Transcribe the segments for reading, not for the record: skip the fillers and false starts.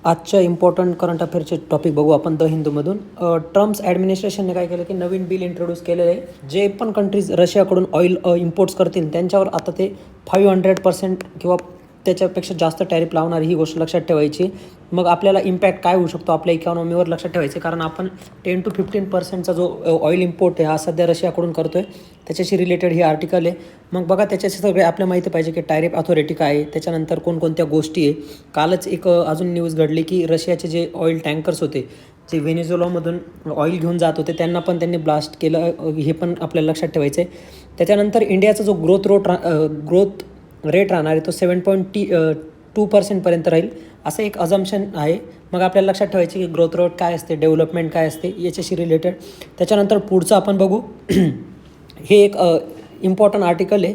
आजच्या important current अफेअरचे topic बघू आपण द हिंदूमधून. ट्रम्प्स ॲडमिनिस्ट्रेशनने काय केलं की नवीन बिल इंट्रोड्यूस केलेलं आहे. जे पण कंट्रीज रशियाकडून ऑइल इम्पोर्ट्स करतील त्यांच्यावर आता ते 500% किंवा त्याच्यापेक्षा जास्त टॅरिफ लावणार, ही गोष्ट लक्षात ठेवायची. मग आपल्याला इम्पॅक्ट काय होऊ शकतो आपल्या इकॉनॉमीवर लक्षात ठेवायचे, कारण आपण 10 to 15% जो ऑइल इम्पोर्ट आहे हा सध्या रशियाकडून करतो आहे. त्याच्याशी रिलेटेड ही आर्टिकल आहे. मग बघा त्याच्याशी सगळे आपल्याला माहिती पाहिजे की टॅरिफ अथॉरिटी काय आहे, त्याच्यानंतर कोणकोणत्या गोष्टी आहे. कालच एक अजून न्यूज घडली की रशियाचे जे ऑइल टँकर्स होते जे व्हेनेझुएलामधून ऑइल घेऊन जात होते त्यांना पण त्यांनी ब्लास्ट केलं, हे पण आपल्याला लक्षात ठेवायचं आहे. त्याच्यानंतर इंडियाचा जो ग्रोथ रेट राहणार आहे तो 7.2% राहील, असं एक अझम्पशन आहे. मग आपल्याला लक्षात ठेवायचे की ग्रोथ रेट काय असते, डेव्हलपमेंट काय असते, याच्याशी रिलेटेड. त्याच्यानंतर पुढचं आपण बघू. हे एक इम्पॉर्टंट आर्टिकल आहे,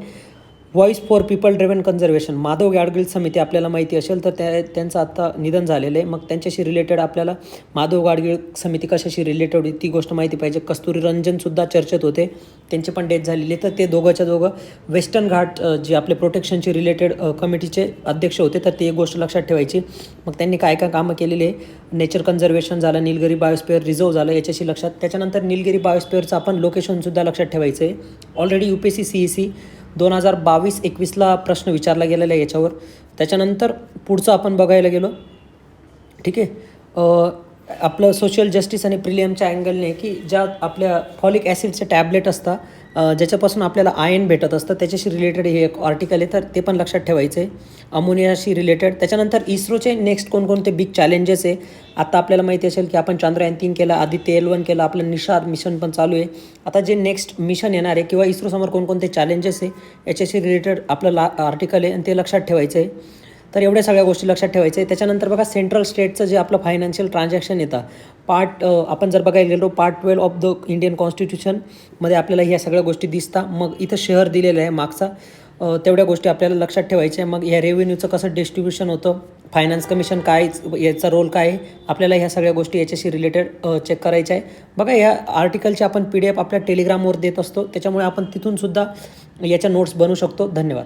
voice for people driven conservation. Madhav Gadgil समिती आपल्याला माहिती असेल तर त्यांचं आत्ता निधन झालेलं आहे. मग त्यांच्याशी रिलेटेड आपल्याला माधव गाडगीळ समिती कशाशी रिलेटेड होती ती गोष्ट माहिती पाहिजे. कस्तुरी रंजनसुद्धा चर्चेत होते, त्यांची पण डेथ झालेली. तर ते दोघंच्या दोघं वेस्टर्न घाट जे आपले प्रोटेक्शनची रिलेटेड कमिटीचे अध्यक्ष होते, तर ती एक गोष्ट लक्षात ठेवायची. मग त्यांनी काय काय कामं केलेली आहे, नेचर कन्झर्वेशन झालं, निलगिरी बायोस्फिअर रिझर्व झालं, याच्याशी लक्षात. त्याच्यानंतर निलगिरी बायोस्फिअरचं आपण लोकेशनसुद्धा लक्षात ठेवायचं आहे. ऑलरेडी UPSC CEC 2022-21ला प्रश्न विचारला गेलेला आहे याच्यावर. त्याच्यानंतर पुढचं आपण बघायला गेलो, ठीक आहे, आपलं सोशल जस्टिस आणि प्रिलियमच्या अँगलने की ज्या आपल्या फॉलिक ॲसिडचे टॅबलेट असतात ज्याच्यापासून आपल्याला आयन भेटत असतं, त्याच्याशी रिलेटेड हे एक आर्टिकल आहे, तर ते पण लक्षात ठेवायचं आहे, अमोनियाशी रिलेटेड. त्याच्यानंतर इस्रोचे नेक्स्ट कोणकोणते बिग चॅलेंजेस आहे. आता आपल्याला माहिती असेल की आपण चांद्रयान 3 केला, आदित्य L1 केलं, आपलं निषाद मिशन पण चालू आहे. आता जे नेक्स्ट मिशन येणार आहे किंवा इस्रोसमोर कोणकोणते चॅलेंजेस आहे याच्याशी रिलेटेड आपलं आर्टिकल आहे आणि ते लक्षात ठेवायचं आहे. तर एवढ्या सगळ्या गोष्टी लक्षात ठेवायच्या आहे. त्याच्यानंतर बघा सेंट्रल स्टेटचं जे आपलं फायनान्शियल ट्रान्झॅक्शन येतं आपण जर बघायला गेलो पार्ट 12 ऑफ द इंडियन कॉन्स्टिट्यूशनमध्ये आपल्याला ह्या सगळ्या गोष्टी दिसतात. मग इथं शहर दिलेलं आहे मागचा, तेवढ्या गोष्टी आपल्याला लक्षात ठेवायच्या आहे. मग या रेव्हेन्यूचं कसं डिस्ट्रीब्युशन होतं, फायनान्स कमिशन काय, याचा रोल काय आहे, आपल्याला ह्या सगळ्या गोष्टी याच्याशी रिलेटेड चेक करायच्या आहे. बघा या आर्टिकलचे आपण PDF आपल्या टेलिग्रामवर देत असतो, त्याच्यामुळे आपण तिथूनसुद्धा याच्या नोट्स बनवू शकतो. धन्यवाद.